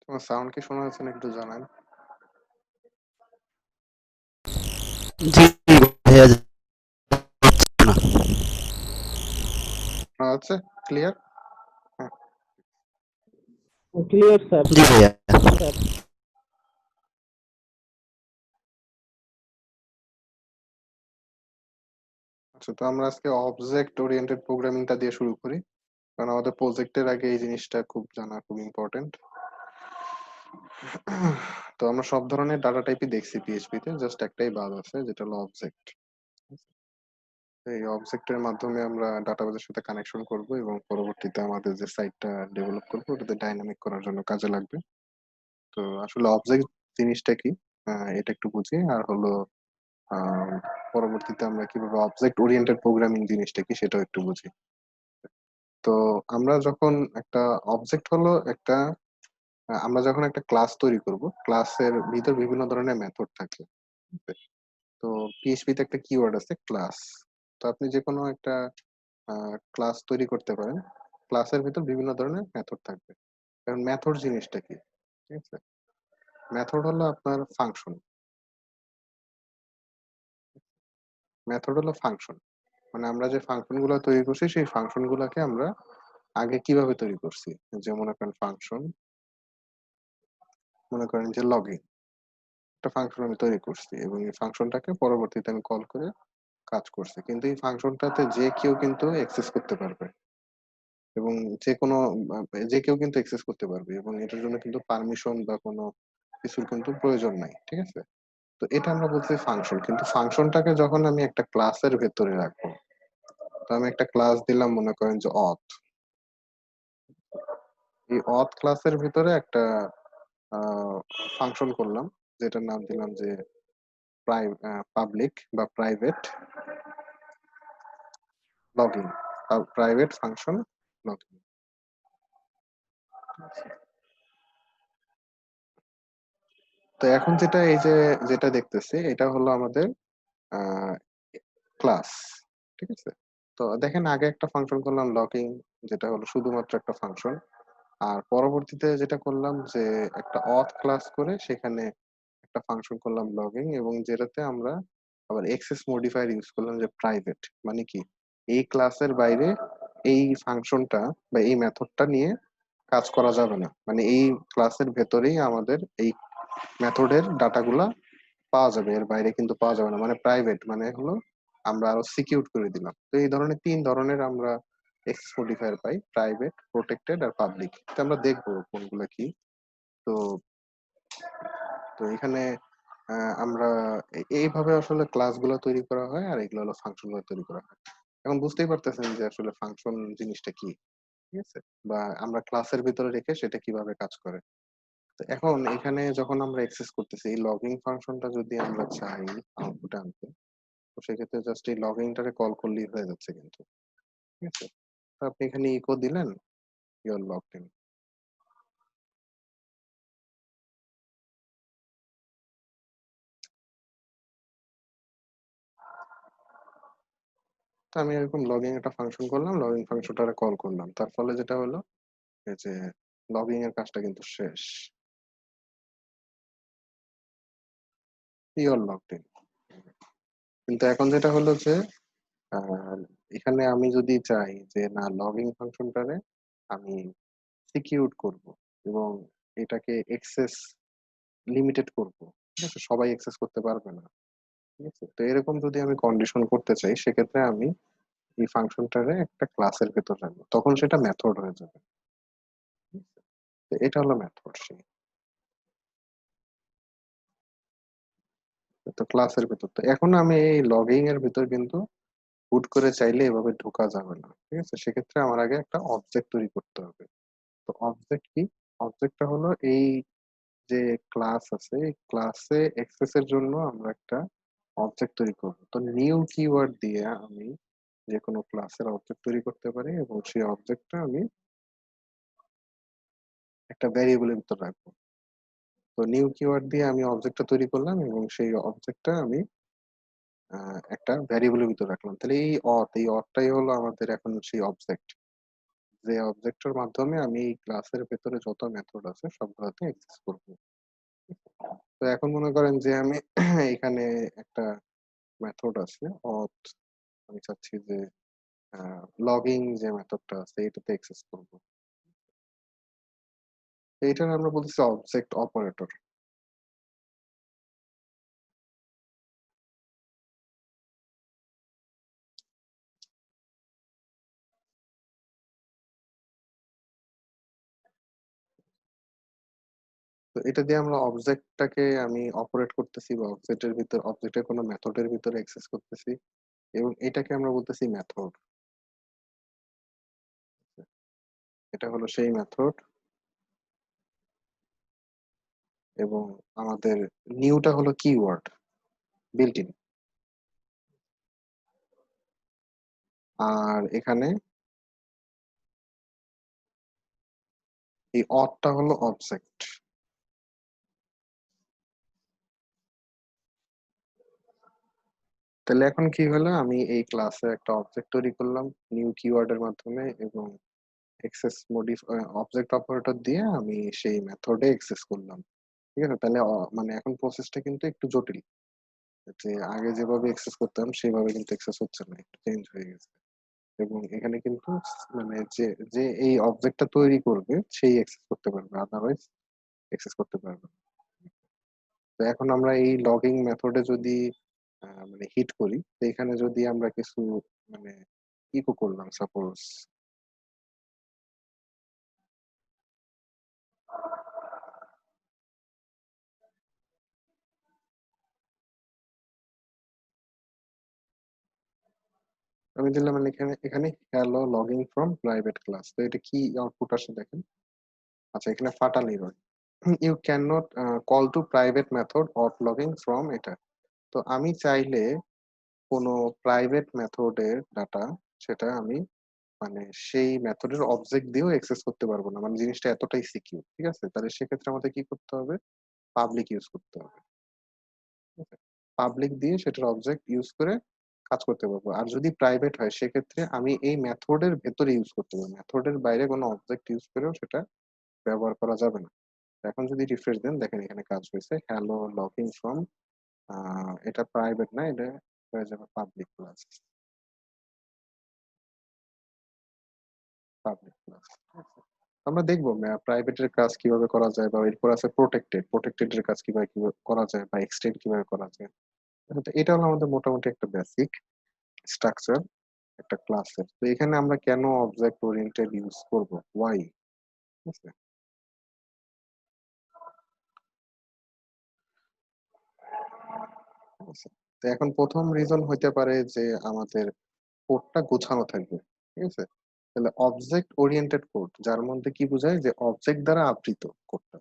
তোমার সাউন্ড কি শোনা যাচ্ছে না একটু জানান। জি ভাইয়া, যাচ্ছে না। শোনা যাচ্ছে ক্লিয়ার? হ্যাঁ। Clear sir. জি ভাইয়া। আচ্ছা, তো আমরা আজকে অবজেক্ট ওরিয়েন্টেড প্রোগ্রামিংটা দিয়ে শুরু করি, কারণ আমাদের প্রজেক্টের আগে এই জিনিসটা খুব জানা খুব ইম্পর্টেন্ট। তো আমরা সব ধরনের ডাটা টাইপই দেখছি পিএইচপি তে, জাস্ট একটাই বাদ আছে যেটা হলো অবজেক্ট। এই অবজেক্টের মাধ্যমে আমরা ডাটাবেজের সাথে কানেকশন করব এবং পরবর্তীতে আমাদের যে সাইটটা ডেভেলপ করবো ওটাতে ডাইনামিক করার জন্য কাজে লাগবে। তো আসলে অবজেক্ট জিনিসটা কি, এটা একটু বুঝি, আর হলো আহ, পরবর্তীতে আমরা কিভাবে অবজেক্ট ওরিয়েন্টেড প্রোগ্রামিং জিনিসটা কি সেটাও একটু বুঝি। তো আমরা যখন একটা অবজেক্ট হলো একটা আমরা যখন একটা ক্লাস তৈরি করব, ক্লাসের ভিতর বিভিন্ন ধরনের মেথড থাকে। ঠিক আছে? তো পিএইচপি তে একটা কিওয়ার্ড আছে ক্লাস। তো আপনি যে কোনো একটা ক্লাস তৈরি করতে পারেন, ক্লাসের ভিতর বিভিন্ন ধরনের মেথড থাকবে। কারণ মেথড জিনিসটা কি, ঠিক আছে? মেথড হলো আপনার ফাংশন। মেথড হলো ফাংশন, মানে আমরা যে ফাংশন গুলো তৈরি করছি সেই ফাংশন গুলাকে আমরা আগে কিভাবে তৈরি করছি। যে মনে করেন ফাংশন, মনে করেন যে লগইন, একটা ফাংশন আমি তৈরি করছি এবং এই ফাংশনটাকে পরবর্তীতে আমি কল করে কাজ করছি, কিন্তু এই ফাংশনটাতে যে কেউ কিন্তু অ্যাক্সেস করতে পারবে এবং যে কোনো যে কেউ কিন্তু অ্যাক্সেস করতে পারবে এবং এটার জন্য কিন্তু পারমিশন বা কোনো কিছুর কিন্তু প্রয়োজন নাই। ঠিক আছে? তো এটা আমরা বলছি ফাংশন, কিন্তু ফাংশনটাকে যখন আমি একটা ক্লাসের ভেতরে রাখবো, তো আমি একটা ক্লাস দিলাম মনে করেন যে অথ। এই অথ ক্লাসের ভিতরে একটা ফাংশন করলাম যেটার নাম দিলাম যে পাবলিক বা private login, private function login. তো এখন যেটা এই যে যেটা দেখতেছি এটা হলো আমাদের ক্লাস। ঠিক আছে? তো দেখেন আগে একটা ফাংশন করলাম লগইন, যেটা হলো শুধুমাত্র একটা ফাংশন। আর পরবর্তীতে যেটা করলাম যে একটা অথ ক্লাস করে সেখানে একটা ফাংশন করলাম লগইন, এবং যেটাতে আমরা আবার এক্সেস মডিফায়ার ইউজ করলাম যে প্রাইভেট, মানে কি এই ক্লাসের বাইরে এই ফাংশনটা বা এই মেথডটা নিয়ে কাজ করা যাবে না, মানে এই ক্লাসের ভেতরেই আমাদের এই মেথডের ডাটাগুলা পাওয়া যাবে, এর বাইরে কিন্তু পাওয়া যাবে না। মানে প্রাইভেট মানে হলো আমরা আরো সিকিউর করে দিলাম। তো এই ধরনের তিন ধরনের আমরা এক্সেস মডিফায়ার পাই: প্রাইভেট, প্রোটেক্টেড আর পাবলিক। তো আমরা দেখবো কোনগুলো কি। তো তো এখানে আমরা এইভাবে আসলে ক্লাসগুলো তৈরি করা হয় আর এগুলো হলো ফাংশন গুলো তৈরি করা হয়। এখন বুঝতেই পারতেছেন যে আসলে ফাংশন জিনিসটা কি, ঠিক আছে? বা আমরা ক্লাসের ভিতরে রেখে সেটা কিভাবে কাজ করে। তো এখন এখানে যখন আমরা এক্সেস করতেছি এই লগইন ফাংশনটা যদি আমরা চাই আউটপুটে আনতে, তো সেক্ষেত্রে জাস্ট এই লগইনটাকে কল করলেই হয়ে যাচ্ছে কিন্তু। ঠিক আছে? তো আপনি এখানে ইকো দিলেন ইউর লগড ইন। তো আমি এরকম লগইন একটা ফাংশন করলাম, লগইন ফাংশনটারে কল করলাম, তার ফলে যেটা হলো এই যে লগইন এর কাজটা কিন্তু শেষ। Your logged in. কিন্তু এখন যেটা হলো যে আহ, এখানে আমি যদি চাই যে না লগইন ফাংশনটারে আমি সিকিউর করব এবং এটাকে এক্সেস লিমিটেড করব, ঠিক আছে? সবাই অ্যাক্সেস করতে পারবে না। ঠিক আছে? তো এরকম যদি আমি কন্ডিশন করতে চাই সেক্ষেত্রে আমি এই ফাংশনটারে একটা ক্লাসের ভেতর রাখবো, তখন সেটা মেথড হয়ে যাবে। ঠিক আছে? তো এটা হলো মেথড সেই। তো ক্লাসের ভেতর, তো এখন আমি এই লগইং এর ভিতর কিন্তু হুট করে চাইলে এভাবে ঢোকা যাবে না। ঠিক আছে? সেক্ষেত্রে আমার আগে একটা অবজেক্ট তৈরি করতে হবে। তো অবজেক্ট কি? অবজেক্টটা হলো এই যে ক্লাস আছে, এই ক্লাসে অ্যাক্সেস এর জন্য আমরা একটা অবজেক্ট তৈরি করব। তো নিউ কিওয়ার্ড দিয়ে আমি যে কোনো ক্লাসের অবজেক্ট তৈরি করতে পারি এবং সেই অবজেক্টটা আমি একটা ভ্যারিয়েবলের ভিতর রাখবো। তো নিউ কিওয়ার্ড দিয়ে আমি অবজেক্টটা তৈরি করলাম এবং সেই অবজেক্টটা আমি একটা ভ্যারিয়েবলের ভিতর রাখলাম। তাহলে এই অথ, এই অথটাই হলো আমাদের এখন সেই অবজেক্ট, যে অবজেক্টের মাধ্যমে আমি এই ক্লাসের ভেতরে যত মেথড আছে সবগুলোতে অ্যাক্সেস করব। তো এখন মনে করেন যে আমি এখানে একটা মেথড আছে অথ, আমি চাচ্ছি যে লগইন যে মেথডটা আছে এটাতে অ্যাক্সেস করব। এইটার আমরা বলতেছি অবজেক্ট অপারেটর। তো এটা দিয়ে আমরা অবজেক্টটাকে আমি অপারেট করতেছি বা অবজেক্টের কোনো মেথডের ভিতরে অ্যাক্সেস করতেছি এবং এটাকে আমরা বলতেছি মেথড। এটা হলো সেই মেথড এবং আমাদের নিউটা হলো কিওয়ার্ড বিল্ট ইন। আর এখানে এই অথটা হলো অবজেক্ট। তাহলে এখন কি হলো, আমি এই ক্লাসে একটা অবজেক্ট তৈরি করলাম নিউ কিওয়ার্ডের মাধ্যমে এবং এক্সেস অবজেক্ট অপারেটর দিয়ে আমি সেই মেথডে এক্সেস করলাম। ঠিক আছে, তাহলে মানে এখন প্রসেসটা কিন্তু একটু জটিল, যে আগে যেভাবে এক্সেস করতাম সেভাবে কিন্তু এক্সেস হচ্ছে না, একটু চেঞ্জ হয়ে গেছে। এবং এখানে কিন্তু মানে যে যে এই অবজেক্টটা তৈরি করবে সেই এক্সেস করতে পারবে, আদারওয়াইজ এক্সেস করতে পারবে না। তো এখন আমরা এই লগইং মেথডে যদি মানে হিট করি, তো এখানে যদি আমরা কিছু মানে ইকো করলাম, সাপোজ আমি দিলাম মানে এখানে এখানে hello logging from private class, তো এটা কি আউটপুট আসে দেখেন। আচ্ছা, এখানে fatal error, you can not call to private method of logging from এটা। তো আমি চাইলে কোনো প্রাইভেট মেথডের ডাটা সেটা আমি মানে সেই মেথডের অবজেক্ট দিয়েও অ্যাক্সেস করতে পারবো না, মানে জিনিসটা এতটাই সিকিউর। ঠিক আছে, তাহলে সেক্ষেত্রে আমাদের কি করতে হবে, পাবলিক ইউজ করতে হবে। পাবলিক দিয়ে সেটার অবজেক্ট ইউজ করে কাজ করতে পারবো। আর যদি প্রাইভেট হয় সেক্ষেত্রে আমি এই মেথডের ভেতরে ইউজ করতে পারবো, মেথডের বাইরে কোনো অবজেক্ট ইউজ করেও সেটা ব্যবহার করা যাবে না। এখন যদি রিফ্রেশ দেন দেখেন এখানে কাজ হয়েছে, হ্যালো লগইন ফ্রম, এটা প্রাইভেট না, এটা হয়ে যাবে পাবলিক ক্লাস। Public class. আমরা দেখবো প্রাইভেটের কাজ কিভাবে করা যায়, বা এরপর আছে প্রোটেক্টেড এর কাজ কিভাবে কিভাবে করা যায়, বা এক্সটেন্ড কিভাবে করা যায়। তো এটা হলো আমাদের মোটামুটি একটা বেসিক স্ট্রাকচার একটা ক্লাসের। তো এখানে আমরা কেন অবজেক্ট ওরিয়েন্টেড ইউজ করব, ওয়াই, ঠিক আছে। ঠিক আছে। তো এখন প্রথম রিজন হইতে পারে যে আমাদের কোডটা গোছানো থাকবে। ঠিক আছে, তাহলে অবজেক্ট ওরিয়েন্টেড কোড যার মধ্যে কি বোঝায়, যে অবজেক্ট দ্বারা আবৃত কোডটা।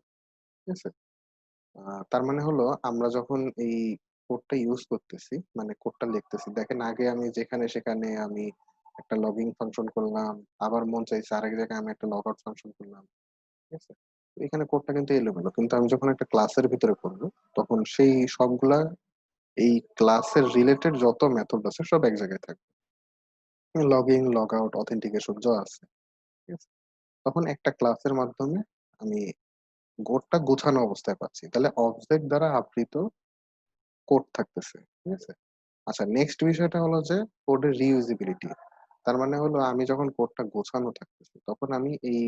ঠিক আছে, তার মানে হলো আমরা যখন এই কোডটা ইউজ করতেছি, মানে কোডটা লিখতেছি, দেখেন আগে আমি যেখানে সেখানে আমি একটা লগইন ফাংশন করলাম, আবার মন চাইছে আরেক জায়গায় আমি একটা লগ আউট ফাংশন করলাম। ঠিক আছে, তো এখানে কোডটা কিন্তু এলোমেলো, কিন্তু আমি যখন একটা ক্লাসের ভিতরে করব তখন সেই সবগুলা এই ক্লাসের রিলেটেড যত মেথড আছে সব এক জায়গায় থাকবে, log in log out authentication যা আছে। ঠিক আছে, তখন একটা ক্লাসের মাধ্যমে আমি কোডটা গোছানো অবস্থায় পাচ্ছি, তাহলে অবজেক্ট দ্বারা আবৃত কোড থাকতেছে। ঠিক আছে, আচ্ছা নেক্সট বিষয়টা হলো যে কোডের রিইউজিবিলিটি। তার মানে হলো আমি যখন কোডটা গোছানো থাকতেছে তখন আমি এই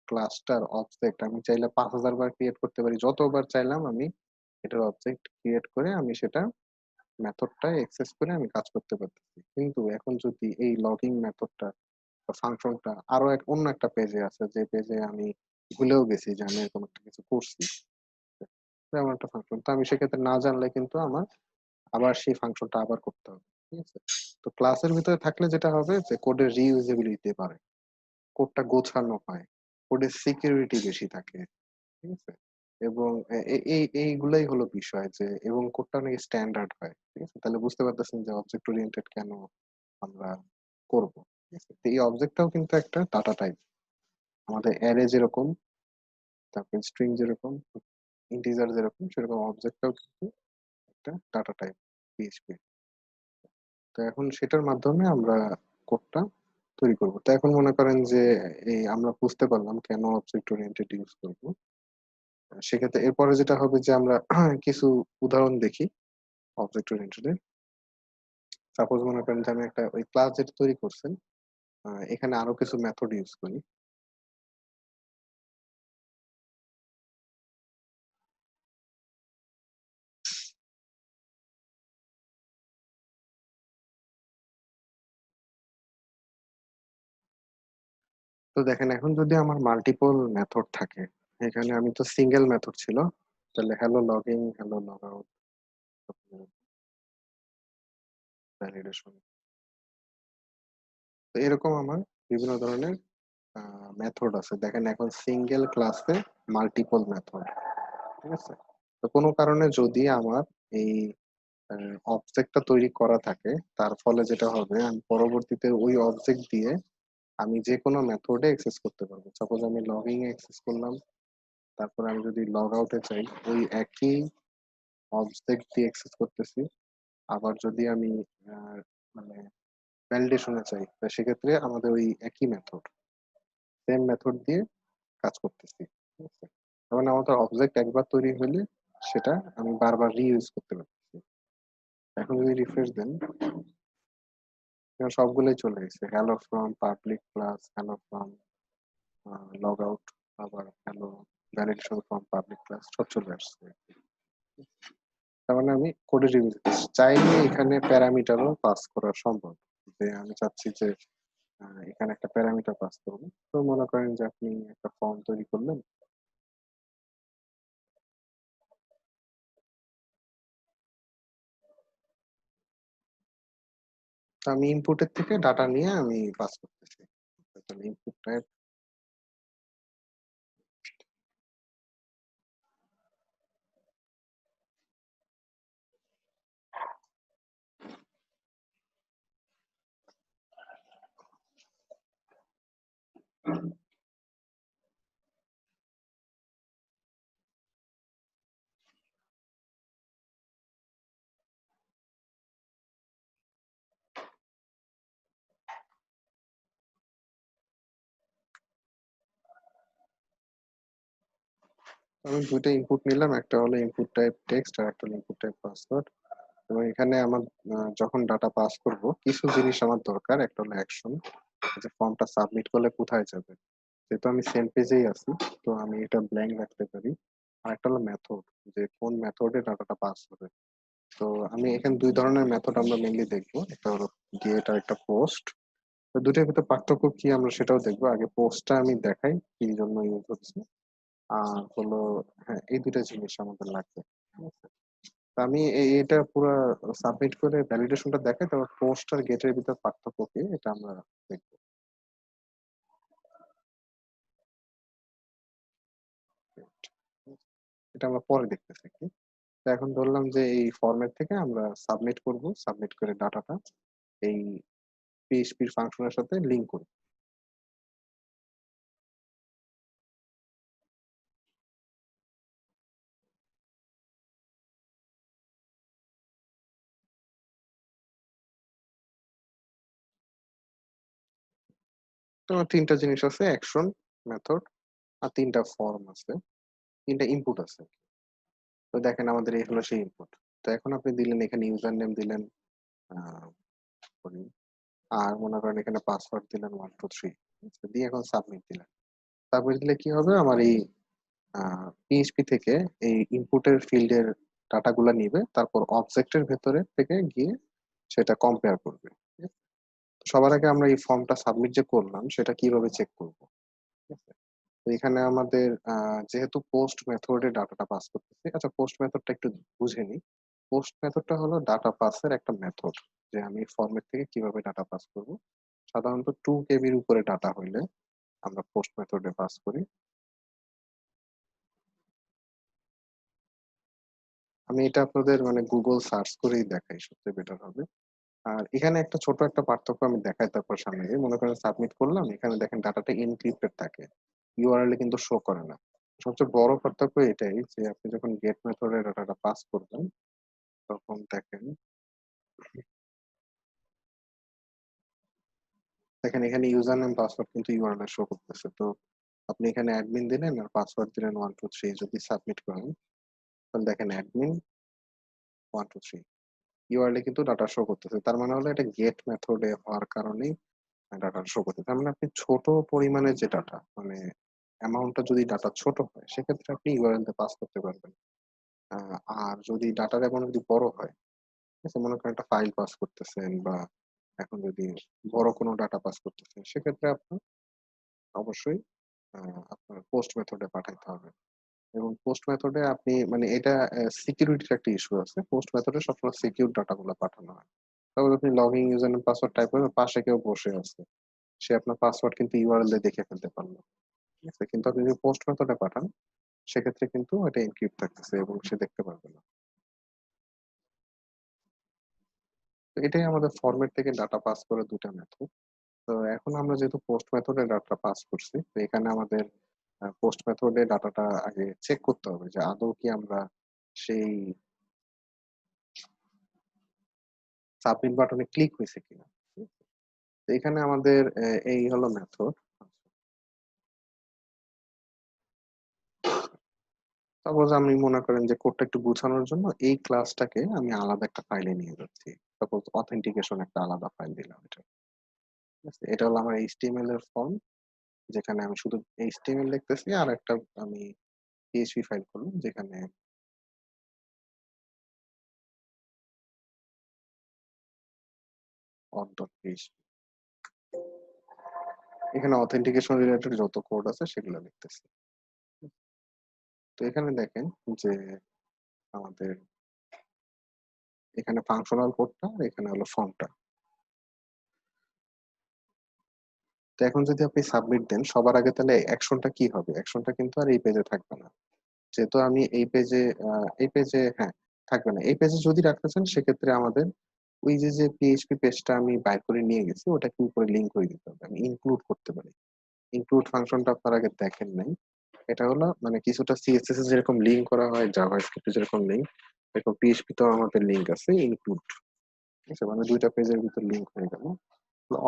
ক্লাসটার অবজেক্ট আমি চাইলে 5,000 বার ক্রিয়েট করতে পারি, যতবার চাইলাম আমি এটার অবজেক্ট ক্রিয়েট করে আমি সেটা মেথডটা এক্সেস করে আমি কাজ করতে পারতেছি। কিন্তু এখন যদি এই লগইন মেথডটা বা ফাংশনটা আরো অন্য একটা পেজে আছে, যে পেজে আমি ভুলেও গেছি যে আমি এরকম একটা কিছু করছি, তেমন একটা ফাংশন, তো আমি সেক্ষেত্রে না জানলে কিন্তু আমার আবার সেই ফাংশনটা আবার করতে হবে। ঠিক আছে, তো ক্লাসের ভিতরে থাকলে যেটা হবে যে কোডের রিইউজেবিলিটি বাড়ে, কোডটা গোছানো হয়, কোডের সিকিউরিটি বেশি থাকে। ঠিক আছে, এবং এইগুলাই হলো বিষয়, যে এবং কোডটা অনেক স্ট্যান্ডার্ড হয়। ঠিক আছে, তাহলে বুঝতে পারতেছেন যে অবজেক্ট ওরিয়েন্টেড কেন আমরা করব। ঠিক আছে, তো এই অবজেক্টটাও কিন্তু একটা ডাটা টাইপ, আমাদের অ্যারে যেরকম, তারপর স্ট্রিং যেরকম, ইন্টিজার যেরকম, সেরকম অবজেক্টটাও কিন্তু একটা ডাটা টাইপ পিএইচপি। তো এখন সেটার মাধ্যমে আমরা কোডটা তৈরি করব। তো এখন মনে করেন যে এই আমরা বুঝতে পারলাম কেন অবজেক্ট ওরিয়েন্টেড ইউজ করব। সেক্ষেত্রে এরপরে যেটা হবে যে আমরা কিছু উদাহরণ দেখি অবজেক্ট ওরিয়েন্টেড এর। সাপোজ মনে করেন যে আমি একটা ওই ক্লাস যেটা তৈরি করছেন, এখানে আরো কিছু মেথড ইউজ করি। তো দেখেন এখন যদি আমার মাল্টিপল মেথড থাকে, এখানে আমি তো সিঙ্গেল মেথড ছিল, তাহলে hello login, hello log out, validation, তো এরকম আমার বিভিন্ন ধরনের মেথড আছে। দেখেন এখন সিঙ্গেল ক্লাসে মাল্টিপল মেথড, ঠিক আছে? তো কোনো কারণে যদি আমার এই অবজেক্টটা তৈরি করা থাকে, তার ফলে যেটা হবে আমি পরবর্তীতে ওই অবজেক্ট দিয়ে আমি যে কোনো মেথডে অ্যাক্সেস করতে পারবো। সাপোজ আমি লগইন এ অ্যাক্সেস করলাম, তারপর আমি যদি লগ আউটে চাই ওই একই অবজেক্ট দিয়ে অ্যাক্সেস করতেছি। আবার যদি আমি আহ, মানে ভ্যালিডেশনে চাই, তো সেক্ষেত্রে আমাদের ওই একই মেথড, সেম মেথড দিয়ে কাজ করতেছি, ঠিক আছে? তার মানে আমাদের অবজেক্ট একবার তৈরি হলে সেটা আমি বারবার রিইউজ করতে পারতেছি। এখন যদি রিফ্রেশ দেন, এখন সবগুলোই চলে গেছে, hello from public class, hello from log out, আবার hello validation from public class, সব চলে আসছে। তার মানে আমি কোডে রিভিউ চাইলে এখানে প্যারামিটারও পাস করা সম্ভব। যে আমি চাচ্ছি যে এখানে একটা প্যারামিটার পাস করবো, তো মনে করেন যে আপনি একটা ফর্ম তৈরি করলেন। তো আমি ইনপুটের থেকে ডাটা নিয়ে আমি পাস করতেছি, তাহলে ইনপুট টাইপ। আমি দুইটা ইনপুট নিলাম, একটা হলো ইনপুট টাইপ টেক্সট আর একটা হলো ইনপুট টাইপ পাসওয়ার্ড। এবং এখানে আমার যখন ডাটা পাস করব কিছু জিনিস আমার দরকার, একটা হলো অ্যাকশন, যে ফর্মটা সাবমিট করলে কোথায় যাবে। যেহেতু আমি সেম পেজেই আছি, তো আমি এটা ব্ল্যাঙ্ক রাখতে পারি। আর একটা হলো মেথড, যে কোন মেথডে ডাটাটা পাস হবে। তো আমি এখানে দুই ধরনের মেথড আমরা মেইনলি দেখবো, একটা হলো গেট আর একটা পোস্ট। তো দুটোর ভিতরে পার্থক্য কি আমরা সেটাও দেখবো। আগে পোস্টটা আমি দেখাই কি জন্য ইউজ হচ্ছে, আর হলো হ্যাঁ এই দুইটা জিনিস আমাদের লাগবে, ঠিক আছে? তো আমি এটা পুরো সাবমিট করে ভ্যালিডেশনটা দেখাই, তারপর পোস্ট আর গেটের ভিতর পার্থক্য কি এটা আমরা দেখবো। এটা আমরা পরে দেখতেছি কি। তো এখন ধরলাম যে এই ফরম্যাট থেকে আমরা সাবমিট করব, সাবমিট করে ডাটাটা এই পিএইচপি ফাংশনের সাথে লিংক করব। তো তিনটা জিনিস আছে, অ্যাকশন, মেথড, আর তিনটা ফর্ম আছে, তিনটা ইনপুট আছে। তো দেখেন আমাদের এই হলো সেই ইনপুট। তো এখন আপনি দিলেন এখানে ইউজার নেম দিলেন, আহ, বলি, আর মনে করেন এখানে পাসওয়ার্ড দিলেন 1 2 3, দিয়ে এখন সাবমিট দিলেন। সাবমিট দিলে কি হবে, আমার এই পিএইচপি থেকে এই ইনপুটের ফিল্ডের ডাটাগুলো নিবে, তারপর অবজেক্টের ভেতরে থেকে গিয়ে সেটা কম্পেয়ার করবে, ঠিক আছে? তো সবার আগে আমরা এই ফর্মটা সাবমিট যে করলাম সেটা কিভাবে চেক করব, ঠিক আছে? তো এখানে আমাদের যেহেতু পোস্ট মেথডে ডাটাটা পাস করতেছে, আচ্ছা পোস্ট মেথডটা একটু বুঝে নিই। পোস্ট মেথডটা হলো ডাটা পাসের একটা মেথড, যে আমি ফরম্যাট থেকে কিভাবে ডাটা পাস করব। সাধারণত 2 কেবির উপরে ডাটা হইলে আমরা পোস্ট মেথডে পাস করি। আমি এটা আপনাদের মানে গুগল সার্চ করেই দেখাই, সবচেয়ে বেটার হবে। আর এখানে একটা ছোট একটা পার্থক্য আমি দেখাই, তারপর সামনে গিয়ে মনে করেন সাবমিট করলাম, এখানে দেখেন ডাটাটা এনক্রিপ্টেড থাকে, ইউআরএল এ কিন্তু শো করে না। সবচেয়ে বড় পার্থক্য এটাই যে আপনি যখন গেট মেথডে ডাটাটা পাস করবেন, তখন দেখেন দেখেন এখানে ইউজার নেম পাসওয়ার্ড কিন্তু ইউআরএল শো করতেছে। তো আপনি এখানে অ্যাডমিন দিলেন আর পাসওয়ার্ড দিলেন 1 2 3 যদি সাবমিট করেন তাহলে দেখেন অ্যাডমিন 1 2 3 ইউআরএল এ কিন্তু ডাটা শো করতেছে। তার মানে হলো এটা গেট মেথডে হওয়ার কারণেই ডাটা শো করতেছে। তার মানে আপনি ছোট পরিমাণের যে ডাটা মানে অ্যামাউন্টটা যদি ডাটা ছোট হয় সেক্ষেত্রে আপনি ইউআরএল দিয়ে পাস করতে পারবেন। আ আর যদি ডাটার অ্যামাউন্ট যদি বড় হয়, ঠিক আছে? মনে করেন একটা ফাইল পাস করতেছেন বা এখন যদি বড় কোনো ডাটা পাস করতেছেন সেক্ষেত্রে আপনার অবশ্যই আ আপনার পোস্ট মেথডে পাঠাইতে হবে। এবং পোস্ট মেথডে আপনি মানে এটা সিকিউরিটির একটা ইস্যু আছে। পোস্ট মেথডে সবসময় সিকিউর ডাটা গুলা পাঠানো হয়। তারপর আপনি login user name password type করবেন, পাশে কেউ বসে আছে। সে আপনার পাসওয়ার্ড কিন্তু ইউআরএল দিয়ে দেখে ফেলতে পারল। ঠিক আছে? কিন্তু আপনি যদি পোস্ট মেথডে পাঠান সেক্ষেত্রে কিন্তু এটা এনক্রিপ্ট থাকতেছে এবং সে দেখতে পারবে না। তো এটাই আমাদের ফরম্যাট থেকে ডাটা পাস করার ২ টা মেথড। তো এখন আমরা যেহেতু পোস্ট মেথডে ডাটা পাস করছি, তো এখানে আমাদের পোস্ট মেথডে ডাটাটা আগে চেক করতে হবে যে আদৌ কি আমরা সেই সাবমিট বাটনে ক্লিক হইছে কিনা। হুম? তো এখানে আমাদের এই হলো মেথড। সাপোজ আমি মনে করেন যে কোডটা একটু গুছানোর জন্য এই ক্লাসটাকে আমি আলাদা একটা ফাইলে নিয়ে যাচ্ছি। সাপোজ অথেন্টিকেশন একটা আলাদা ফাইল দিলাম এটা। ঠিক আছে? এটা হলো আমার HTML এর ফর্ম যেখানে আমি শুধু HTML লিখতেছি আর একটা আমি PHP ফাইল করলাম যেখানে auth.php এখানে অথেন্টিকেশন রিলেটেড যত কোড আছে সেগুলো লিখতেছি। তো এখানে দেখেন যে আমাদের এখানে ফাংশনাল কোডটা আর এখানে হলো ফর্মটা। তো এখন যদি আপনি সাবমিট দেন সবার আগে তাহলে অ্যাকশনটা কি হবে? অ্যাকশনটা কিন্তু আর এই পেজে থাকবে না। যেহেতু আমি এই পেজে হ্যাঁ, থাকবে না। এই পেজে যদি রাখতে চান সেক্ষেত্রে আমাদের ওই যে PHP পেজটা আমি বাইর করে নিয়ে গেছি ওটাকে উপরে লিংক করে দিতে হবে। আমি ইনক্লুড করতে পারি। ইনক্লুড ফাংশনটা আপনার আগে দেখেন নাই। এটা হলো মানে কিছুটা CSS এ যেরকম লিংক করা হয়, জাভাস্ক্রিপ্ট এ যেরকম লিংক, এরকম PHP তেও আমাদের লিংক আছে ইনক্লুড। ঠিক আছে? মানে ২ টা পেজের ভিতর লিংক হয়ে গেল।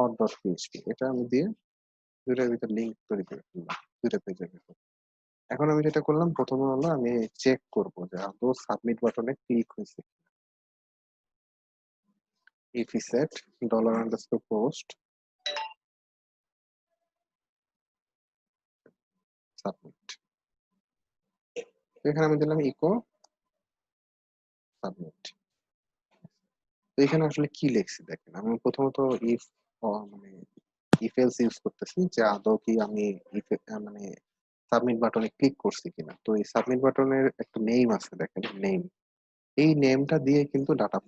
auth.php এটা আমি দিয়ে ২ টার ভিতর লিংক তৈরি করে ফেললাম। ২ টা পেজের ভিতর। এখন আমি যেটা করলাম ১ম এ হলো আমি চেক করব যে আদৌ সাবমিট বাটনে ক্লিক হইছে। if set $_ submit. এখানে আমি দিলাম ইকো সাবমিট। তো এখানে আসলে কি লিখছি দেখেন। আমি প্রথমত ইফ মানে if else ইউজ করতেছি যে আদৌ কি আমি if মানে সাবমিট বাটনে ক্লিক করছি কিনা। তো এই সাবমিট বাটনের একটা নেম আছে দেখেন নেম। এই নেমটা দিয়ে কিন্তু ডাটা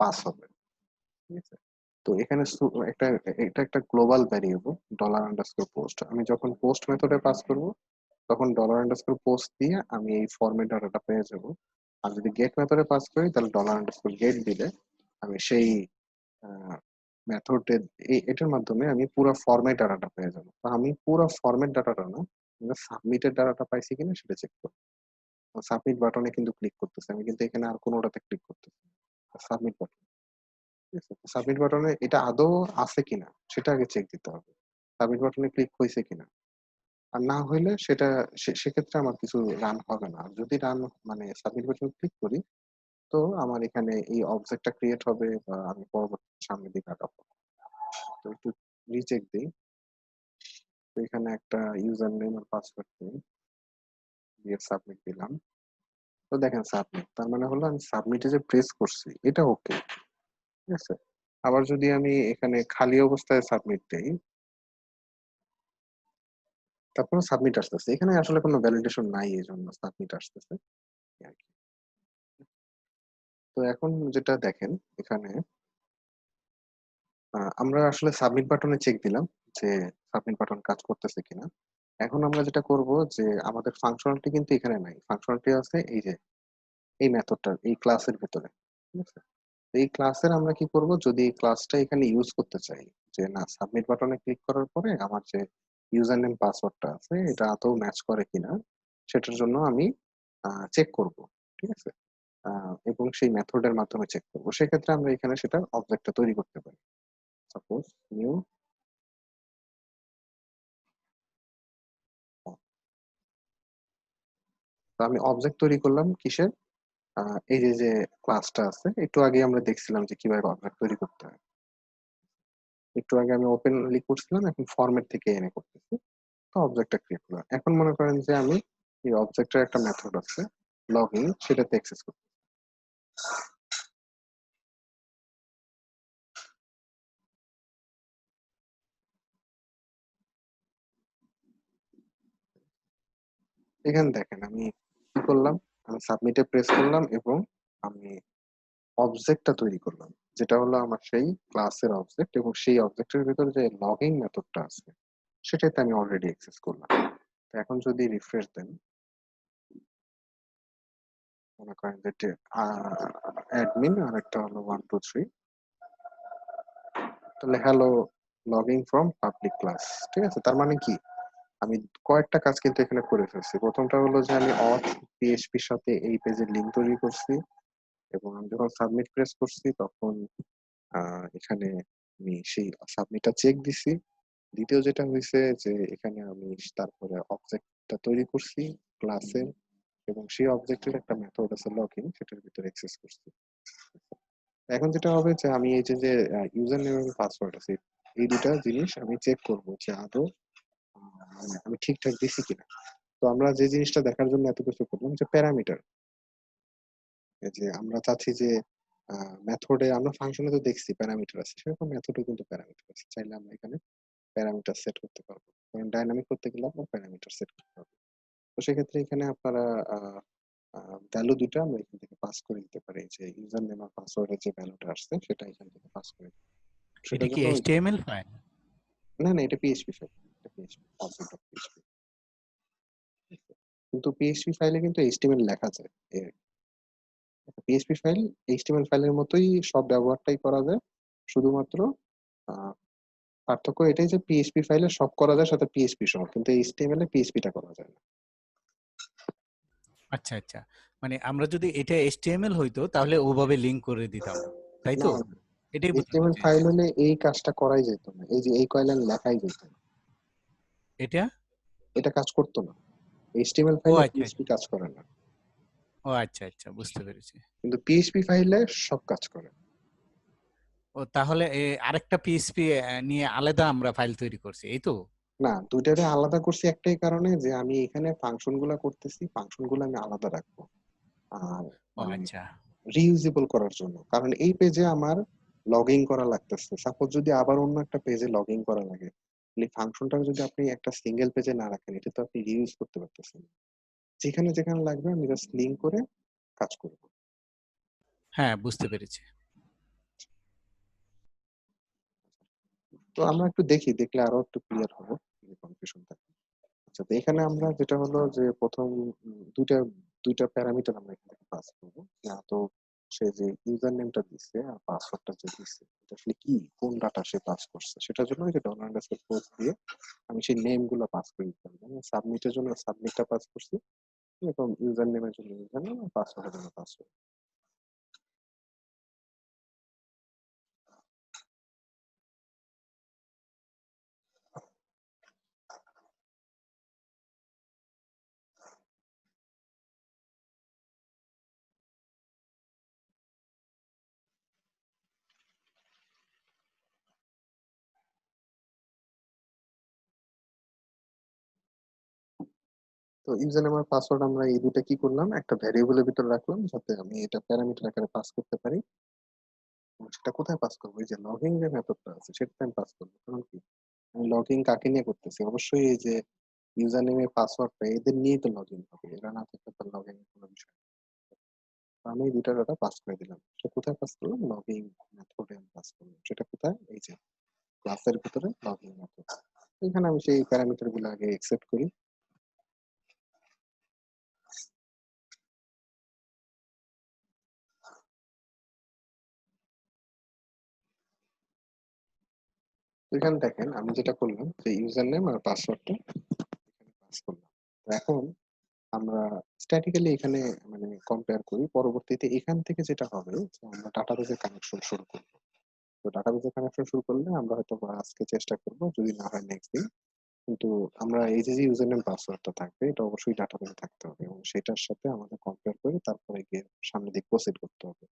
পাস হবে। ঠিক আছে? তো এখানে এটা একটা গ্লোবাল ভ্যারিয়েবল $_ আমি যখন পোস্ট মেথডে পাস করব তখন $_ দিয়ে আমি এই ফরম্যাট ডাটাটা পেয়ে যাব। আর যদি গেট মেথডে পাস করি তাহলে $_ দিলে আমি সেই আ মেথডে এটার মাধ্যমে আমি পুরা ফরম্যাট ডাটাটা পেয়ে যাব। তো আমি পুরা ফরম্যাট ডাটাটা না, আমি সাবমিটেড ডাটাটা পাইছি কিনা সেটা চেক করব। সাবমিট বাটনে কিন্তু ক্লিক করতেছি। আমি কিন্তু এখানে আর কোনটাতে ক্লিক করতেছি না। Submit button. ঠিক আছে? সাবমিট বাটনে এটা আদৌ আছে কিনা সেটা আগে চেক দিতে হবে। সাবমিট বাটনে ক্লিক হইছে কিনা। আর না হইলে সেটা সেক্ষেত্রে আমার কিছু রান হবে না। আর যদি রান মানে সাবমিট বাটনে ক্লিক করি তো আমার এখানে এই অবজেক্টটা ক্রিয়েট হবে বা আমি পরবর্তী সামনের দিকে আগাবো। তো একটু রিচেক দেই। তো এখানে একটা ইউজার নেম আর পাসওয়ার্ড দিই। দিয়ে সাবমিট দিলাম। তো দেখেন সাবমিট। তার মানে হলো আমি সাবমিটে যে প্রেস করছি এটা ওকে। ঠিক আছে? আবার যদি আমি এখানে খালি অবস্থায় সাবমিট দেই, তারপরেও সাবমিট আসতেছে। এখানে আসলে কোনো ভ্যালিডেশন নাই এজন্য সাবমিট আসতেছে। এই আরকি। তো এখন যেটা দেখেন এখানে আমরা আসলে সাবমিট বাটনে চেক দিলাম যে সাবমিট বাটন কাজ করতেছে কিনা। এখন আমরা যেটা করব যে আমাদের ফাংশনালিটি কিন্তু এখানে নাই। ফাংশনালিটি আছে এই যে এই মেথডটার এই ক্লাসের ভেতরে। ঠিক আছে? তো এই ক্লাসের আমরা কি করব যদি এই ক্লাসটা এখানে ইউজ করতে চাই যে না সাবমিট বাটনে ক্লিক করার পরে আমার যে ইউজার নেম পাসওয়ার্ডটা আছে এটা আদৌ ম্যাচ করে কিনা সেটার জন্য আমি চেক করব। ঠিক আছে? এবং সেই মেথডের মাধ্যমে চেক করব। সেক্ষেত্রে আমরা এখানে সেটার অবজেক্টটা তৈরি করতে পারি। সাপোজ নিউ তো আমি অবজেক্ট তৈরি করলাম কিসের? এই যে ক্লাসটা আছে, একটু আগে আমরা দেখছিলাম যে কিভাবে অবজেক্ট তৈরি করতে হয়। একটু আগে আমি ওপেনলি করছিলাম, এখন ফরম্যাট থেকে এনে করতেছি। তো অবজেক্টটা ক্রিয়েট করলাম। এখন মনে করেন যে আমি এই অবজেক্টের একটা মেথড আছে লগইন, সেটাতে অ্যাক্সেস করব। এখানে দেখেন আমি কি করলাম, আমি সাবমিটে প্রেস করলাম এবং আমি অবজেক্টটা তৈরি করলাম, যেটা হলো আমার সেই ক্লাসের অবজেক্ট, এবং সেই অবজেক্টের ভিতরে যে লগইন মেথডটা আছে সেটাতে আমি অলরেডি অ্যাক্সেস করলাম। তো এখন যদি রিফ্রেশ দেন, মনে করেন যে অ্যাডমিন আর একটা হলো 1 2 3, তাহলে hello login from public class. ঠিক আছে, তার মানে কি আমি কয়েকটা কাজ কিন্তু এখানে করে ফেলছি। প্রথমটা হলো যে আমি অথ পিএইচপির সাথে এই পেজের লিঙ্ক তৈরি করছি, এবং আমি যখন সাবমিট প্রেস করছি তখন এখানে আমি সেই সাবমিটটা চেক দিছি। দ্বিতীয় যেটা হয়েছে যে এখানে আমি তারপরে অবজেক্টটা তৈরি করছি ক্লাসের, এবং সেই অবজেক্টের একটা মেথড আছে লগইন, সেটার ভিতরে অ্যাক্সেস করছি। এখন যেটা হবে যে আমি এই যে ইউজার নেম এবং পাসওয়ার্ড আছে, এই দুটা জিনিস আমি চেক করব যে আদৌ মানে আমি ঠিকঠাক দিছি কিনা। তো আমরা যে জিনিসটা দেখার জন্য এত কিছু করলাম, যে প্যারামিটার, যে আমরা চাচ্ছি যে মেথডে আমরা ফাংশনে তো দেখছি প্যারামিটার আছে, সেরকম মেথডে কিন্তু প্যারামিটার আছে, চাইলে আমরা এখানে প্যারামিটার সেট করতে পারবো। কারণ ডাইনামিক করতে গেলে আপনার প্যারামিটার সেট করতে হবে। তো সেক্ষেত্রে এখানে আপনারা ভ্যালু দুটো আমরা এখান থেকে পাস করে দিতে পারি, যে ইউজার নেম আর পাসওয়ার্ডের যে ভ্যালুটা আসছে সেটা এখান থেকে পাস করে দিই। এটা সেটার কি জন্য এইচটিএমএল ফাইল? না না, এটা পিএইচপি ফাইল, এটা পিএইচপি পিএইচপি, কিন্তু পিএইচপি ফাইলে কিন্তু এইচটিএমএল লেখা যায়। পিএইচপি ফাইল এইচটিএমএল ফাইলের মতোই সব ব্যবহারটাই করা যায়, শুধুমাত্র আহ, পার্থক্য এটাই যে পিএইচপি ফাইলে সব করা যায় সাথে পিএইচপি সহ, কিন্তু এইচটিএমএল এ পিএইচপিটা করা যায় না। আচ্ছা, আচ্ছা। মানে আমরা যদি এটা এইচটিএমএল হইতো তাহলে ওভাবে লিংক করে দিতাম। তাই না তো? না, এটাই বোঝাতে এইচটিএমএল ফাইল চেয়েছেন। হলে এই কাজটা করাই যেত না, এই যে এই কয়লাইন লেখাই যেত না, এটা? এটা কাজ করতো না। এইচটিএমএল ও ফাইলে আচ্ছা, পিএইচপি আচ্ছা। কাজ করে না, ও আচ্ছা, আচ্ছা, বুঝতে পেরেছি। কিন্তু পিএইচপি ফাইলে সব কাজ করে। ও তাহলে আরেকটা পিএইচপি নিয়ে আলাদা আমরা ফাইল তৈরি করছি। এই তো? না, দুইটারে আলাদা করছি একটাই কারণে, যে আমি এখানে ফাংশন গুলা করতেছি, ফাংশন গুলো আমি আলাদা রাখবো। আর ও মানে আচ্ছা। রিইউজেবল করার জন্য, কারণ এই পেজে আমার লগ ইন করা লাগতেছে, সাপোজ যদি আবার অন্য একটা পেজে লগ ইন করা লাগে, তাহলে ফাংশনটা যদি আপনি একটা সিঙ্গেল পেজে না রাখেন, এটা তো আপনি রিইউজ করতে পারতেছেন না। যেখানে যেখানে লাগবে আমি জাস্ট লিঙ্ক করে কাজ করব। হ্যাঁ, বুঝতে পেরেছি। তো আমরা একটু দেখি, দেখলে আরো একটু ক্লিয়ার হবে কনফিউশন থাকে। আচ্ছা, তো এখানে আমরা যেটা হলো যে প্রথম দুইটা দুইটা প্যারামিটার আমরা এখান থেকে পাস করবো, না তো সে যে ইউজার নেমটা দিচ্ছে আর পাসওয়ার্ডটা যে দিচ্ছে এটা আসলে কি, কোন ডাটা সে পাস করছে, সেটার জন্য ওই যে ডলার আন্ডারস্কোর পোস্ট দিয়ে আমি সেই নেম গুলো পাস করে দিতে পারবো। সাবমিটের জন্য সাবমিটটা পাস করছি, এরকম ইউজার নেমের জন্য ইউজার নেম আর পাসওয়ার্ডের জন্য পাসওয়ার্ড। তো ইউজার নেম আর পাসওয়ার্ড আমরা এই দুটো কি করলাম, একটা ভ্যারিয়েবলের ভিতর রাখলাম যাতে আমি এটা প্যারামিটার আকারে পাস করতে পারি। এবং সেটা কোথায় পাস করবো, এই যে লগইন যে মেথডটা আছে সেটাতে আমি পাস করবো। কারণ কি, আমি লগ ইন কাকে নিয়ে করতেছি, অবশ্যই এই যে ইউজার নেমের পাসওয়ার্ডটা এদের নিয়েই তো লগ ইন হবে, এরা না থাকলে তো লগ ইন কোনো বিষয় না। তো আমি এই দুইটা ডাটা পাস করে দিলাম, সেটা কোথায় পাস করলাম, লগ ইন মেথডে আমি পাস করলাম, সেটা কোথায়, এই যে ক্লাসের ভিতরে লগ ইন মেথড। এখানে আমি সেই প্যারামিটার গুলো আগে একসেপ্ট করি। তো এখানে দেখেন আমি যেটা করলাম, যে ইউজার নেম আর পাসওয়ার্ডটা এখানে পাস করলাম। তো এখন আমরা স্ট্যাটিক্যালি এখানে মানে কম্পেয়ার করি, পরবর্তীতে এখান থেকে যেটা হবে যে আমরা ডাটাবেজের কানেকশন শুরু করব। তো ডাটাবেজের কানেকশন শুরু করলে আমরা হয়তো বা আজকে চেষ্টা করব, যদি না হয় নেক্সট দিন, কিন্তু আমরা এই যে ইউজার নেম পাসওয়ার্ডটা থাকবে এটা অবশ্যই ডাটাবেসে থাকতে হবে এবং সেটার সাথে আমাদের কম্পেয়ার করে তারপরে গিয়ে সামনের দিকে প্রসিড করতে হবে।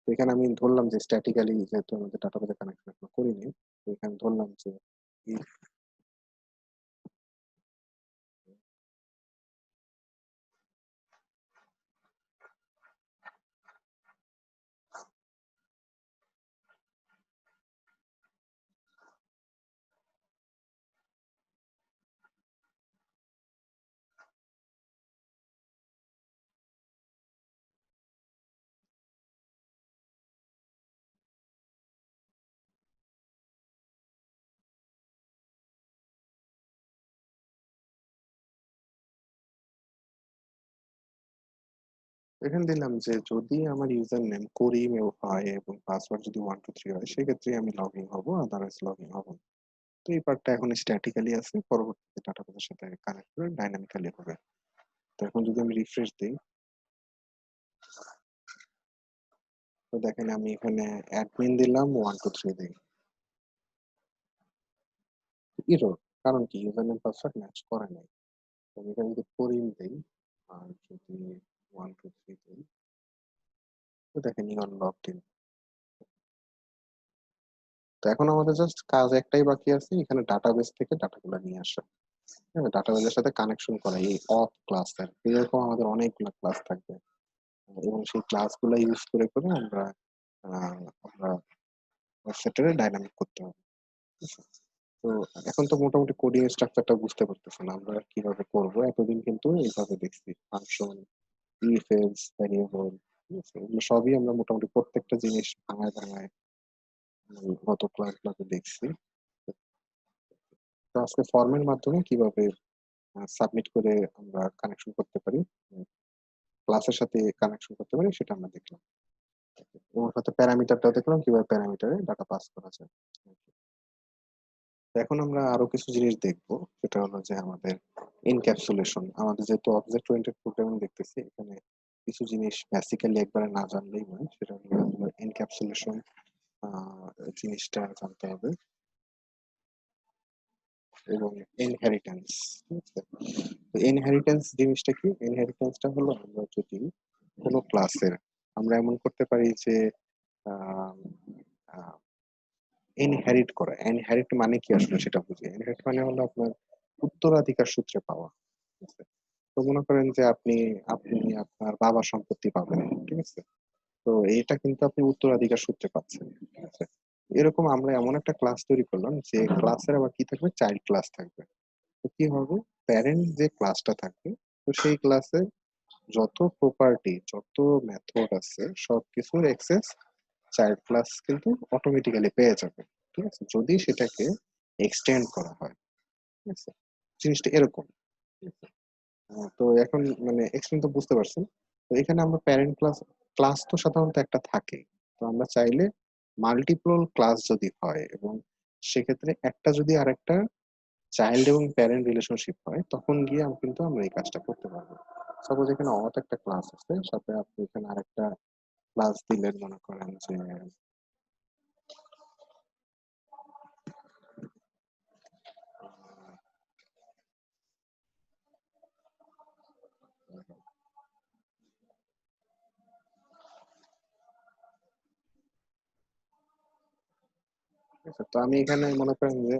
তো এখানে আমি ধরলাম যে স্ট্যাটিক্যালি যেহেতু আমাদের ডাটাবেসে কানেকশন এখনো করিনি, তো এখানে ধরলাম যে if এখানে দিলাম যে যদি আমার ইউজার নেম করিম হয় এবং পাসওয়ার্ড যদি 123 হয় সেক্ষেত্রে আমি লগ ইন হবো, আদারওয়াইজ লগ ইন হবো না। তো এই পার্টটা এখন স্ট্যাটিক্যালি আছে, পরবর্তীতে ডাটাবেসের সাথে কানেক্ট করে ডাইনামিক্যালি হবে। তো এখন যদি আমি রিফ্রেশ দিই, তো দেখেন আমি এখানে অ্যাডমিন দিলাম 123 দিই, এরর। কারণ কি ইউজার নেম পাসওয়ার্ড ম্যাচ করে নাই। তো আমি এখানে যদি করিম দিই আর যদি 123 দিই, তো দেখেন ইউ আর লগড ইন। তো এখন আমাদের জাস্ট কাজ একটাই বাকি আছে, এখানে ডাটাবেস থেকে ডাটাগুলো নিয়ে আসা। হ্যাঁ, ডাটাবেসের সাথে কানেকশন করা এই অথ ক্লাসের। এরকম আমাদের অনেকগুলো ক্লাস থাকবে এবং সেই ক্লাসগুলো ইউজ করে করে আমরা ওয়েবসাইটে ডাইনামিক করতে হবে। ঠিক আছে? তো এখন তো মোটামুটি কোডিং স্ট্রাকচারটা বুঝতে পারতেছেন আমরা কিভাবে করব। এতদিন কিন্তু এইভাবে দেখছি ফাংশন, ইফ এলস, ভ্যারিয়েবল, ঠিক আছে? এগুলো সবই আমরা মোটামুটি প্রত্যেকটা জিনিস ভাঙায় ভাঙায় গত ক্লাসগুলোতে দেখছি। তো আজকে ফর্মের মাধ্যমে কিভাবে সাবমিট করে আমরা কানেকশন করতে পারি, ক্লাসের সাথে কানেকশন করতে পারি সেটা আমরা দেখলাম। এবং সাথে প্যারামিটারটাও দেখলাম কিভাবে প্যারামিটারে ডাটা পাস করা যায়। তো এখন আমরা আরো কিছু জিনিস দেখবো, সেটা হলো যে আমাদের এনক্যাপসুলেশন। আমাদের যেহেতু অবজেক্ট ওরিয়েন্টেড প্রোগ্রামিং দেখতেছি, এখানে কিছু জিনিস বেসিক্যালি একবারে না জানলেই নয়, সেটা হলো আমাদের এনক্যাপসুলেশন জিনিসটা জানতে হবে এবং ইনহেরিটেন্স। ঠিক আছে? তো ইনহেরিটেন্স জিনিসটা কি? ইনহেরিটেন্সটা হলো আমরা যদি কোনো ক্লাসের আমরা এমন করতে পারি যে ইনহেরিট করা। ইনহেরিট মানে কি আসলে সেটা বুঝি। ইনহেরিট মানে হলো আপনার উত্তরাধিকার সূত্রে পাওয়া। ঠিক আছে? তো মনে করেন যে আপনি আপনি আপনার বাবার সম্পত্তি পাবেন। ঠিক আছে? তো এটা কিন্তু আপনি উত্তরাধিকার সূত্রে পাচ্ছেন। ঠিক আছে? এরকম আমরা এমন একটা ক্লাস তৈরি করলাম যে ক্লাসের আবার কি থাকবে, চাইল্ড ক্লাস থাকবে। তো কি হবে, প্যারেন্ট যে ক্লাসটা থাকবে, তো সেই ক্লাসে যত প্রপার্টি, যত মেথড আছে সবকিছুর অ্যাক্সেস চাইল্ড ক্লাস কিন্তু অটোমেটিক্যালি পেয়ে যাবে। ঠিক আছে? যদি সেটাকে এক্সটেন্ড করা হয়। ঠিক আছে? জিনিসটা এরকম। ঠিক আছে? তো এখন মানে এক্সটেন্ড তো বুঝতে পারছেন। তো এখানে আমরা প্যারেন্ট ক্লাস, ক্লাস তো সাধারণত একটা থাকে। তো আমরা চাইলে মাল্টিপল ক্লাস যদি হয় এবং সেক্ষেত্রে একটা যদি আরেকটা চাইল্ড এবং প্যারেন্ট রিলেশনশিপ হয়, তখন গিয়ে কিন্তু আমরা এই কাজটা করতে পারবো। সাপোজ এখানে অথ একটা ক্লাস আছে, সাথে আপনি এখানে আরেকটা ক্লাস দিলেন, মনে করেন যে ঠিক আছে? তো আমি এখানে মনে করেন যে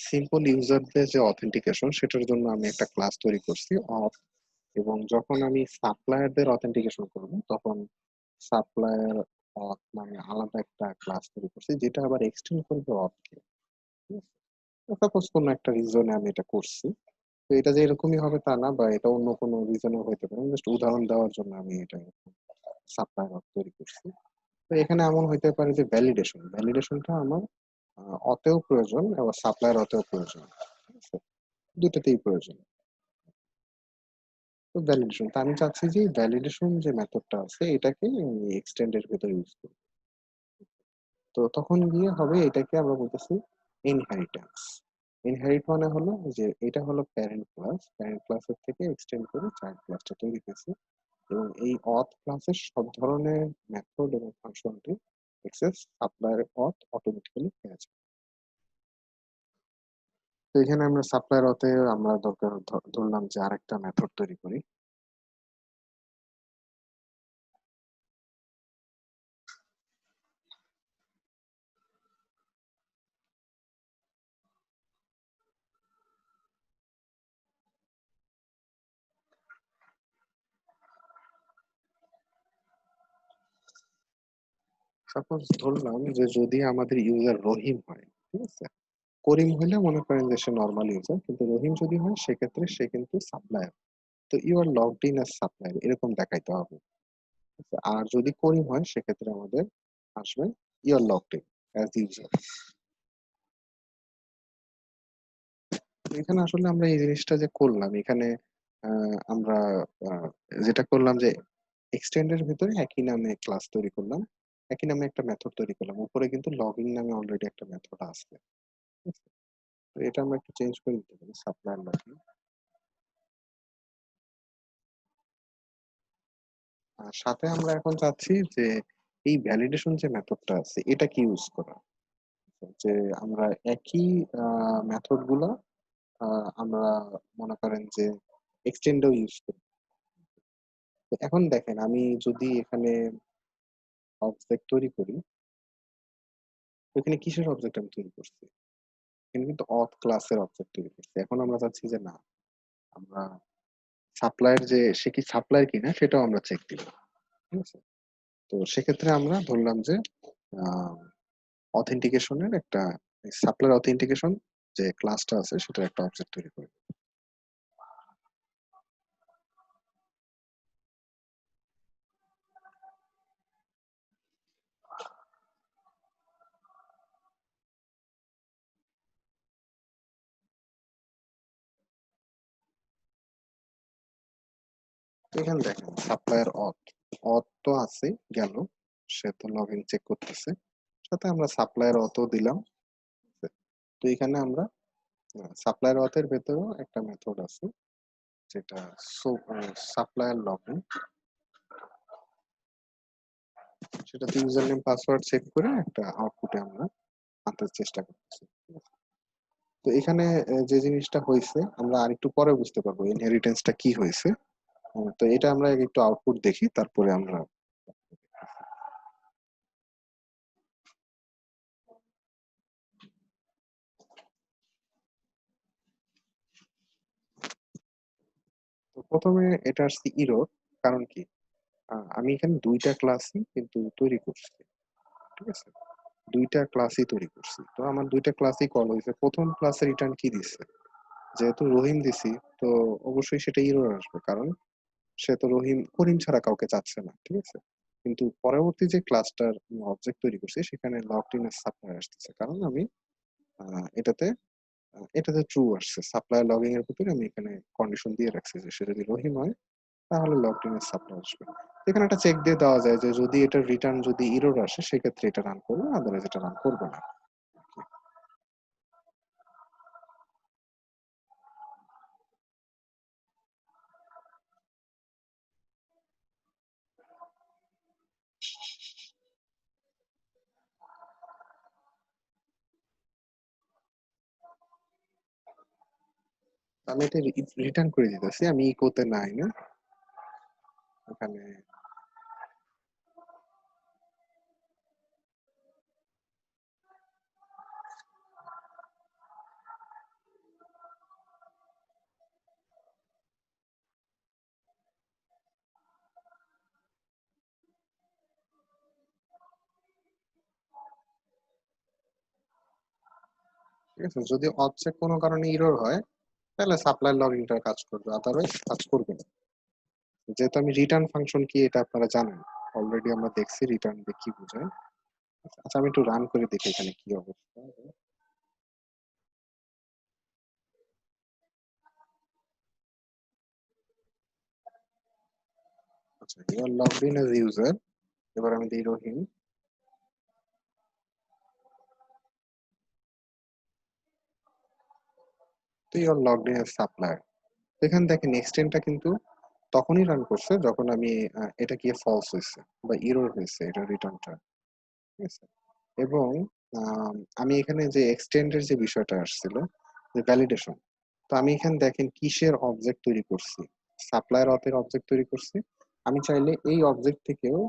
সিম্পল ইউজারদের যে অথেন্টিকেশন সেটার জন্য আমি একটা ক্লাস তৈরি করছি অথ, এবং যখন আমি সাপ্লায়ারদের অথেন্টিকেশন করব তখন সাপ্লায়ার অথ মানে আলাদা একটা ক্লাস তৈরি করছি যেটা আবার এক্সটেন্ড করবে অথকে। সাপোজ কোনো একটা রিজনে আমি এটা করছি, তো এটা যে এরকমই হবে তা না, বা এটা অন্য কোনো রিজনে হইতে পারে, জাস্ট উদাহরণ দেওয়ার জন্য আমি এটা সাপ্লায়ার অথ তৈরি করছি। তো এখানে এমন হইতে পারে যে ভ্যালিডেশন, ভ্যালিডেশনটা আমার অতেও প্রয়োজন এবং সাপ্লায়ার অতেও প্রয়োজন। ঠিক আছে? দুটাতেই প্রয়োজন। তো ভ্যালিডেশন, তো আমি চাচ্ছি যে ভ্যালিডেশন যে মেথডটা আছে এটাকে আমি এক্সটেন্ডের ভেতরে ইউজ করি। তো তখন গিয়ে হবে এটাকে আমরা বলতেছি ইনহেরিটেন্স। ইনহেরিট মানে হলো যে এটা হলো প্যারেন্ট ক্লাস, প্যারেন্ট ক্লাসের থেকে এক্সটেন্ড করে চাইল্ড ক্লাসটা তৈরি হয়েছে এবং এই অথ ক্লাসের সব ধরনের মেথড এবং ফাংশনটি অ্যাক্সেস সাপ্লায়ার অথ অটোমেটিক্যালি পেয়ে যায়। তো এখানে আমরা সাপ্লায়ার হতে আমরা দরকার ধরলাম যে আরেকটা মেথড তৈরি করি। সাপোজ ধরলাম যে যদি আমাদের ইউজার রহিম হয়, ঠিক আছে? করিম হইলে মনে করেন যে সে নরমাল ইউজার, কিন্তু রহিম যদি হয় সেক্ষেত্রে সে কিন্তু সাপ্লায়ার। তো you are logged in as supplier এরকম দেখাইতে হবে। ঠিক আছে? আর যদি করিম হয় সেক্ষেত্রে আমাদের আসবে you are logged in as user. এখানে আসলে আমরা এই জিনিসটা যে করলাম এখানে আমরা আহ, যেটা করলাম যে এক্সটেন্ডের ভিতরে একই নামে ক্লাস তৈরি করলাম, একই নামে একটা মেথড তৈরি করলাম, উপরে কিন্তু লগইন নামে অলরেডি একটা মেথড আছে। ঠিক আছে? তো এটা আমরা একটু চেঞ্জ করে দিতে পারি, সাপ্লায়ার লগইন। আর সাথে আমরা এখন চাচ্ছি যে এই ভ্যালিডেশন যে মেথডটা আছে এটা কি ইউজ করা, যে আমরা একই মেথড গুলা আমরা মনে করেন যে এক্সটেন্ডও ইউজ করি। তো এখন দেখেন আমি যদি এখানে অবজেক্ট তৈরি করি, তো এখানে কিসের অবজেক্ট আমি তৈরি করছি? এখানে কিন্তু অথ ক্লাসের অবজেক্ট তৈরি করছি। এখন আমরা চাচ্ছি যে না, আমরা সাপ্লায়ার যে সে কি সাপ্লায়ার কিনা সেটাও আমরা চেক দিব। ঠিক আছে? তো সেক্ষেত্রে আমরা ধরলাম যে অথেন্টিকেশনের একটা সাপ্লায়ার অথেন্টিকেশন যে ক্লাসটা আছে সেটার একটা অবজেক্ট তৈরি করি। তো এখানে দেখেন সাপ্লায়ার অথ, অথ তো আছে গেল, সে তো লগ ইন চেক করতেছে, সাথে আমরা সাপ্লায়ার অথও দিলাম। তো এখানে আমরা সাপ্লায়ার অথের ভেতরেও একটা মেথড আছে যেটা সাপ্লায়ার লগ ইন, সেটাতে ইউজার নেম পাসওয়ার্ড চেক করে একটা আউটপুটে আমরা আনতে চেষ্টা করতেছি। তো এখানে যে জিনিসটা হয়েছে আমরা আরেকটু পরে বুঝতে পারবো ইনহেরিটেন্সটা কি হয়েছে। তো এটা আমরা একটু আউটপুট দেখি তারপরে আমরা। তো প্রথমে এটা আসছে ইরর, কারণ কি আমি এখানে দুইটা ক্লাসই কিন্তু তৈরি করছি। ঠিক আছে? দুইটা ক্লাসই তৈরি করছি, তো আমার দুইটা ক্লাসই কল হয়েছে, প্রথম ক্লাসে রিটার্ন কি দিচ্ছে, যেহেতু রহিম দিছি, তো অবশ্যই সেটা ইরর আসবে, কারণ সে তো রহিম করিম ছাড়া কাউকে চাচ্ছে না। ঠিক আছে? কিন্তু পরবর্তী যে ক্লাসটার অবজেক্ট তৈরি করছি সেখানে লগড ইন সাপ্লায়ার আসতেছে, কারণ আমি এটাতে এটাতে ট্রু আসছে, সাপ্লায়ার লগইন এর ভিতরে আমি এখানে কন্ডিশন দিয়ে রাখছি যে সে যদি রহিম হয় তাহলে লগড ইন এর সাপ্লাই আসবে। এখানে একটা চেক দিয়ে দেওয়া যায় যে যদি এটা রিটার্ন যদি ইরর আসে সেক্ষেত্রে এটা রান করবে, আদারওয়াইজ এটা রান করবে না। আমি এটা রিটার্ন করে দিতেছি, আমি ইকোতে নাই না এখানে। ঠিক আছে, যদি অবজেক্ট কোনো কারণে ইরর হয় তাহলে সাপ্লাই লগইনটা কাজ করবে, আদারওয়াইজ কাজ করবে না। যেহেতু আমি রিটার্ন ফাংশন কি এটা আপনারা জানেন, অলরেডি আমরা দেখছি রিটার্ন দিয়ে কি বোঝায়। আচ্ছা আমি একটু রান করে দেখি এখানে কি অবস্থা। আচ্ছা you are logged in as user, এবার আমি দিই রহিম। তো you are logged in as supplier. এখানে দেখেন এক্সটেন্ডটা কিন্তু তখনই রান করছে যখন আমি এটা কি ফলস হয়েছে বা ইরর হয়েছে এটা রিটার্নটা। ঠিক আছে? এবং আমি এখানে যে এক্সটেন্ডের যে বিষয়টা আসছিল, যে ভ্যালিডেশন। তো আমি এখানে দেখেন কিসের অবজেক্ট তৈরি করছি, সাপ্লায়ার অথের অবজেক্ট তৈরি করছি। আমি চাইলে এই অবজেক্ট থেকেও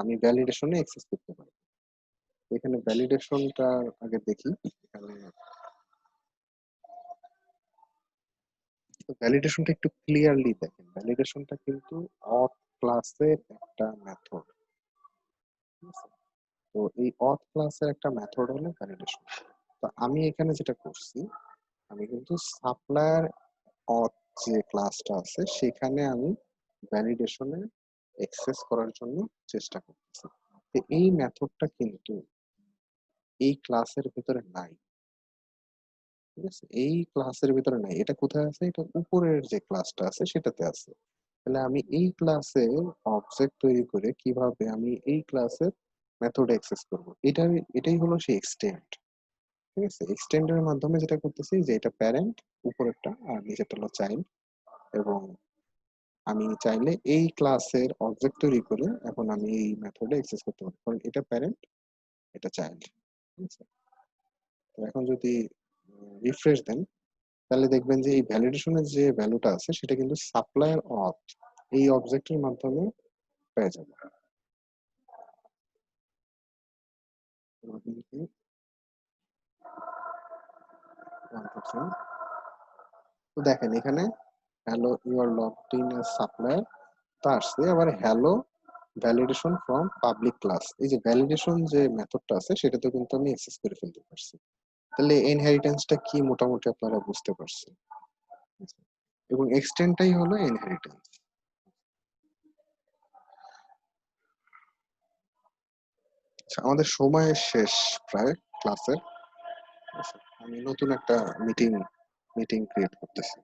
আমি ভ্যালিডেশনে অ্যাক্সেস করতে পারি। এখানে ভ্যালিডেশনটা আগে দেখি। এখানে ভ্যালিডেশনটা একটু ক্লিয়ারলি দেখেন, ভ্যালিডেশনটা কিন্তু অথ ক্লাসের একটা মেথড। তো এই অথ ক্লাসের একটা মেথড হলো ভ্যালিডেশন। তো আমি এখানে যেটা করছি, আমি কিন্তু সাপ্লায়ার অথ যে ক্লাসটা আছে সেখানে আমি ভ্যালিডেশনে অ্যাক্সেস করার জন্য চেষ্টা করতেছি। তো এই মেথডটা কিন্তু এই ক্লাসের ভিতরে নাই। ঠিক আছে, এই ক্লাসের ভিতরে নাই। এটা কোথায় আছে? এটা উপরের যে ক্লাসটা আছে সেটাতে আছে। তাহলে আমি এই ক্লাসে অবজেক্ট তৈরি করে কিভাবে আমি এই ক্লাসের মেথড অ্যাক্সেস করব, এটাই হলো সেই এক্সটেন্ড। ঠিক আছে, এক্সটেন্ডের মাধ্যমে যেটা করতেছি যে এটা প্যারেন্ট উপরেরটা আর নিচেরটা হলো চাইল্ড, এবং আমি চাইলে এই ক্লাসের অবজেক্ট তৈরি করে এখন আমি এই মেথডে অ্যাক্সেস করতে পারি, কারণ এটা প্যারেন্ট, এটা চাইল্ড। ঠিক আছে, তো এখন যদি রিফ্রেশ দেন তাহলে দেখবেন যে এই ভ্যালিডেশনের যে ভ্যালুটা আছে সেটা কিন্তু সাপ্লায়ার অথ এই অবজেক্টের মাধ্যমে পেয়ে যাবে। তো দেখেন এখানে hello you are logged in a supplier, তা আসছে আবার hello validation from public class. এই যে ভ্যালিডেশন যে মেথডটা আছে সেটাতে কিন্তু আমি অ্যাক্সেস করে ফেলতে পারছি। তাহলে ইনহেরিটেন্সটা কি মোটামুটি আপনারা বুঝতে পারছেন, এবং এক্সটেন্ডটাই হলো ইনহেরিটেন্স। আচ্ছা, আমাদের সময় শেষ প্রায় ক্লাসের। আমি নতুন একটা মিটিং ক্রিয়েট করতেছি।